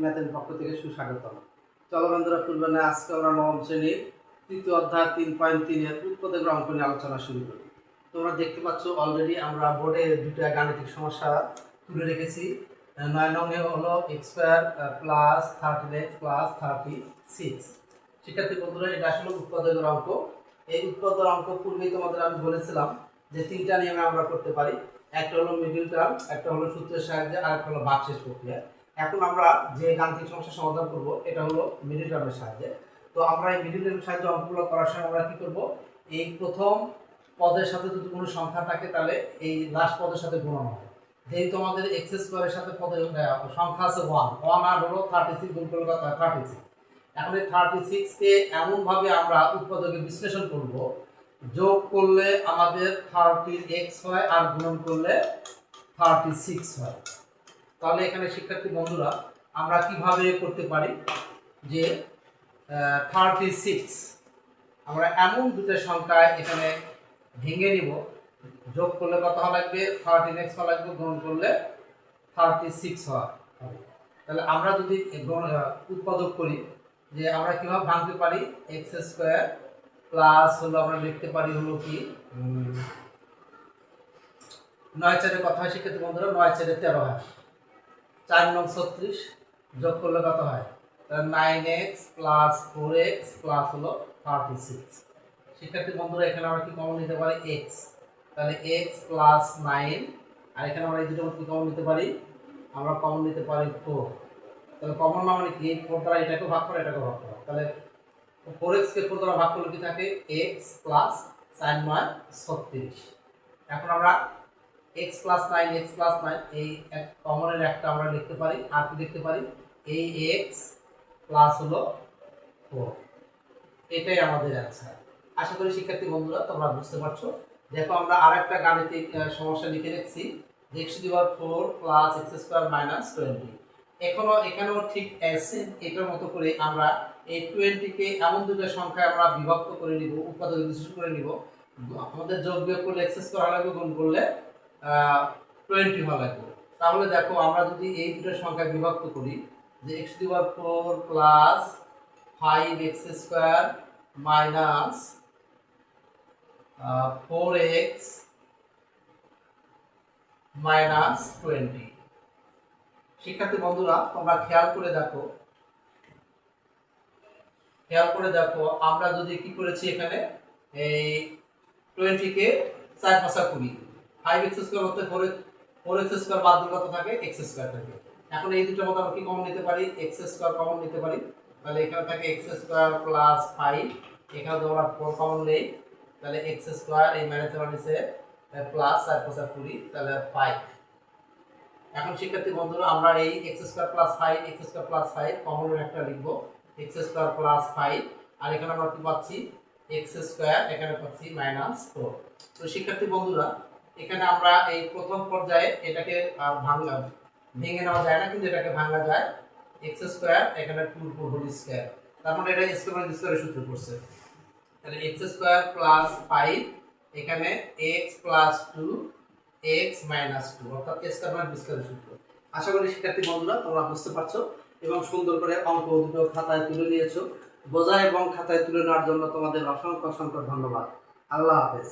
ম্যাথের পক্ষ থেকে সুস্বাগতম। চলো বন্ধুরা, পূর্বে না আজকে আমরা নবম শ্রেণীর তৃতীয় অধ্যায় 3.3 এর উৎপাদক অঙ্ক নিয়ে আলোচনা শুরু করি। তোমরা দেখতে পাচ্ছ অলরেডি আমরা বোর্ডে দুটো গাণিতিক সমস্যা তুলে রেখেছি। 9 নং হলো x square plus 13x plus 36। শিক্ষার্থী বন্ধুরা, এটা আসলে উৎপাদকের অঙ্ক। এই উৎপাদক অঙ্ক পূর্বেই তোমাদের আমি বলেছিলাম যে তিনটা নিয়মে আমরা করতে পারি। একটা হলো মিডল টার্ম, একটা হলো সূত্রের সাহায্যে, আর একটা হলো ভাগশেষ প্রক্রিয়া। এখন আমরা যে গাণিতিক সমস্যা সমাধান করব এটা হলো মিডল টার্মের সাহায্যে। তো আমরা এই মিডল টার্মের সাহায্যে অঙ্কগুলো করার সময় আমরা কি করব, এই প্রথম পদের সাথে যদি কোনো সংখ্যা থাকে তাহলে এই লাস্ট পদের সাথে গুণন হবে। যেহেতু আমাদের এক্স স্কয়ারের সাথে পদের সংখ্যা আছে 1 আর হলো 36 গুণ করলে কত হয় 36। এখন এই 36 কে এমন ভাবে আমরা উৎপাদকে বিশ্লেষণ করব, যোগ করলে আমাদের 30x হয় আর গুণন করলে 36 হয়। তাহলে এখানে শিক্ষার্থী বন্ধুরা আমরা কিভাবে করতে পারি যে 36 আমরা এমন দুটো সংখ্যা এখানে ভেঙে নিব, যোগ করলে কত হওয়া লাগবে 13x হওয়া লাগবে, গুণ করলে 36 হওয়া হবে। তাহলে আমরা যদি উৎপাদক করি যে আমরা কিভাবে ভাঙতে পারি, x স্কয়ার প্লাস হলো আমরা লিখতে পারি হলো কি 9 4 কত হয় শিক্ষার্থী বন্ধুরা, 9 4 13 হয়, 4 9 36 যোগ করলে কত হয় 9x প্লাস 4x প্লাস হলো 36। শিক্ষার্থী বন্ধুরা এখানে আমরা কি কমন নিতে পারি x, তাহলে x প্লাস 9, আর এখানে আমরা এই দুটো কি কমন নিতে পারি, আমরা কমন নিতে পারি 4। তাহলে কমন মানে কি 4 দ্বারা এটাকে ভাগ করে এটাকে ভাগ করা, তাহলে 4x কে 4 দ্বারা ভাগ করলে কি থাকে x প্লাস 4 9 36। এখন আমরা x প্লাস 9 এই এক কমনের একটা আমরা লিখতে পারি, আর কি লিখতে পারি এই x প্লাস হলো 4। এটাই আমাদের অ্যানসার। আশা করি শিক্ষার্থী বন্ধুরা তোমরা বুঝতে পারছো। দেখো আমরা আরেকটা গাণিতিক সমস্যা লিখে রেখেছি, x to the power 4 plus x square minus 20। এখানেও ঠিক সেম এটার মতো করে আমরা এই 20 কে এমন দুটো সংখ্যায় আমরা বিভক্ত করে নিব, উৎপাদক বিশ্লেষণ করে নিব। আমাদের যোগ বিয়োগ করলে x স্কয়ার হওয়া লাগবে, গুণ করলে 20 হওয়া লাগবে। তাহলে দেখো আমরা যদি এই দুটো সংখ্যায় বিভক্ত করি যে x to the power 4 plus 5x square minus 4x minus 20। শিক্ষার্থী বন্ধুরা তোমরা খেয়াল করে দেখো আমরা যদি কি করেছি এখানে এই 20 কে 4 5 20, 5x স্কয়ার হতে 4x স্কয়ার বাদ দিলে কত থাকে x স্কয়ার থাকে। এখন এই দুটোর মধ্যে আমরা কি কমন নিতে পারি, x স্কয়ার কমন নিতে পারি। তাহলে এখানে থাকে x স্কয়ার প্লাস 5, এখানে আমরা 4 কমন নেই, তাহলে x স্কয়ার এই মাইনাস এর নিচে প্লাস 4 5 20, তাহলে 5। এখন শিক্ষার্থী বন্ধুরা আমরা এই x স্কয়ার প্লাস 5 কমন একটা লিখব, x স্কয়ার প্লাস 5, আর এখানে আমরা কি পাচ্ছি x স্কয়ার, এখানে পাচ্ছি মাইনাস 4। তো শিক্ষার্থী বন্ধুরা এখানে আমরা এই প্রথম পর্যায়ে এটাকে ভেঙে নেওয়া যায় না, কিন্তু এটাকে ভাঙা যায়। x স্কয়ার এখানে 2 হোল স্কয়ার, তার মানে এটা স্কয়ারের সূত্র পড়ছে। তাহলে x স্কয়ার প্লাস 5, এখানে x প্লাস 2 x মাইনাস 2, অর্থাৎ a স্কয়ার মাইনাস b স্কয়ারের সূত্র। আশা করি শিক্ষার্থী বন্ধুরা তোমরা বুঝতে পারছো এবং সুন্দর করে অঙ্ক দুটো খাতায় তুলে নিয়েছো। বোঝা এবং খাতায় তুলে নেওয়ার জন্য তোমাদের অসংখ্য ধন্যবাদ। আল্লাহ হাফেজ।